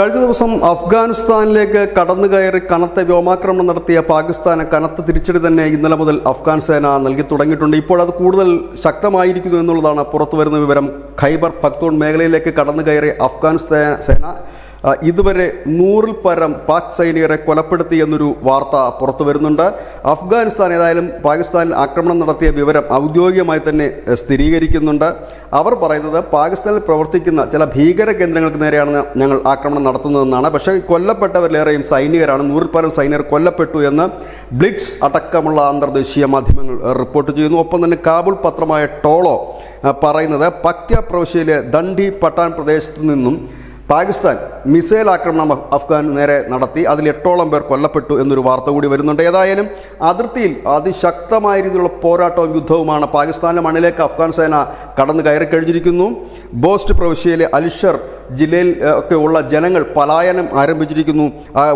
കഴിഞ്ഞ ദിവസം അഫ്ഗാനിസ്ഥാനിലേക്ക് കടന്നുകയറി കനത്ത വ്യോമാക്രമണം നടത്തിയ പാകിസ്ഥാന് കനത്ത തിരിച്ചടി തന്നെ ഇന്നലെ മുതൽ അഫ്ഗാൻ സേന നൽകി തുടങ്ങിയിട്ടുണ്ട്. ഇപ്പോൾ അത് കൂടുതൽ ശക്തമായിരിക്കുന്നു എന്നുള്ളതാണ് പുറത്തുവരുന്ന വിവരം. ഖൈബർ പഖ്തൂൺ മേഖലയിലേക്ക് കടന്നുകയറി അഫ്ഗാൻ സേന ഇതുവരെ 100-ൽ പരം പാക് സൈനികരെ കൊലപ്പെടുത്തി എന്നൊരു വാർത്ത പുറത്തു വരുന്നുണ്ട്. അഫ്ഗാനിസ്ഥാൻ ഏതായാലും പാകിസ്ഥാനിൽ ആക്രമണം നടത്തിയ വിവരം ഔദ്യോഗികമായി തന്നെ സ്ഥിരീകരിക്കുന്നുണ്ട്. അവർ പറയുന്നത് പാകിസ്ഥാനിൽ പ്രവർത്തിക്കുന്ന ചില ഭീകര കേന്ദ്രങ്ങൾക്ക് നേരെയാണ് ഞങ്ങൾ ആക്രമണം നടത്തുന്നതെന്നാണ്. പക്ഷേ കൊല്ലപ്പെട്ടവരിലേറെയും സൈനികരാണ്. 100-ൽ പരം സൈനികർ കൊല്ലപ്പെട്ടു എന്ന് ബ്ലിറ്റ്സ് അടക്കമുള്ള അന്തർദേശീയ മാധ്യമങ്ങൾ റിപ്പോർട്ട് ചെയ്യുന്നു. ഒപ്പം തന്നെ കാബൂൾ പത്രമായ ടോളോ പറയുന്നത് പക്ത്യ പ്രവിശ്യയിലെ ദണ്ഡി പട്ടാൻ പ്രദേശത്തു നിന്നും പാകിസ്ഥാൻ മിസൈൽ ആക്രമണം അഫ്ഗാൻ നേരെ നടത്തി. അതിൽ 8ഓളം പേർ കൊല്ലപ്പെട്ടു എന്നൊരു വാർത്ത കൂടി വരുന്നുണ്ട്. ഏതായാലും അതിർത്തിയിൽ അതിശക്തമായ രീതിയിലുള്ള പോരാട്ടവും യുദ്ധവുമാണ്. പാകിസ്ഥാനിലെ മണ്ണിലേക്ക് അഫ്ഗാൻ സേന കടന്നു കയറി കഴിഞ്ഞിരിക്കുന്നു. ബോസ്റ്റ് പ്രവിശ്യയിലെ അലിഷർ ജില്ലയിൽ ഒക്കെ ഉള്ള ജനങ്ങൾ പലായനം ആരംഭിച്ചിരിക്കുന്നു.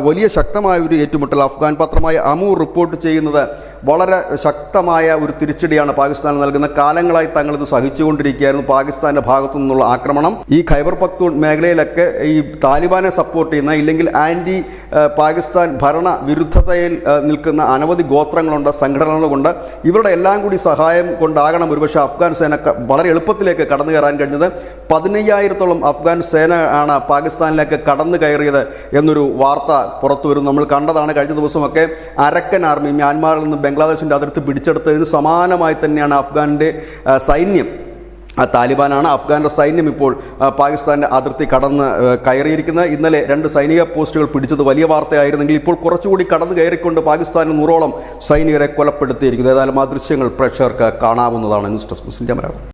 വലിയ ശക്തമായ ഒരു ഏറ്റുമുട്ടൽ അഫ്ഗാൻ പത്രമായ അമൂർ റിപ്പോർട്ട് ചെയ്യുന്നത് വളരെ ശക്തമായ ഒരു തിരിച്ചടിയാണ് പാകിസ്ഥാൻ നൽകുന്ന. കാലങ്ങളായി തങ്ങളിത് സഹിച്ചുകൊണ്ടിരിക്കുകയായിരുന്നു പാകിസ്ഥാന്റെ ഭാഗത്തു നിന്നുള്ള ആക്രമണം. ഈ ഖൈബർ പഖ്തൂൺ മേഖലയിലൊക്കെ ഈ താലിബാനെ സപ്പോർട്ട് ചെയ്യുന്ന ഇല്ലെങ്കിൽ ആന്റി പാകിസ്ഥാൻ ഭരണ വിരുദ്ധതയിൽ നിൽക്കുന്ന അനവധി ഗോത്രങ്ങളുണ്ട്, സംഘടനകളുണ്ട്. ഇവരുടെ എല്ലാം കൂടി സഹായം കൊണ്ടാകണം ഒരുപക്ഷെ അഫ്ഗാൻ സേന വളരെ എളുപ്പത്തിലേക്ക് കടന്നു കയറാൻ കഴിഞ്ഞത്. 15,000-ഓളം അഫ്ഗാൻ സേന ആണ് പാകിസ്ഥാനിലേക്ക് കടന്നു കയറിയത് എന്നൊരു വാർത്ത പുറത്തു വരും. നമ്മൾ കണ്ടതാണ് കഴിഞ്ഞ ദിവസമൊക്കെ അരക്കൻ ആർമി മ്യാൻമാറിൽ നിന്ന് ബംഗ്ലാദേശിന്റെ അതിർത്തി പിടിച്ചെടുത്തതിന് സമാനമായി തന്നെയാണ് അഫ്ഗാന്റെ സൈന്യം. താലിബാനാണ് അഫ്ഗാന്റെ സൈന്യം ഇപ്പോൾ പാകിസ്ഥാന്റെ അതിർത്തി കടന്ന് കയറിയിരിക്കുന്നത്. ഇന്നലെ 2 സൈനിക പോസ്റ്റുകൾ പിടിച്ചത് വലിയ വാർത്തയായിരുന്നെങ്കിൽ ഇപ്പോൾ കുറച്ചുകൂടി കടന്നു കയറിക്കൊണ്ട് പാകിസ്ഥാനിൽ 100ഓളം സൈനികരെ കൊലപ്പെടുത്തിയിരിക്കുന്നു. ഏതായാലും ആ ദൃശ്യങ്ങൾ പ്രേക്ഷകർക്ക് കാണാവുന്നതാണ്. News desk India Malayalam.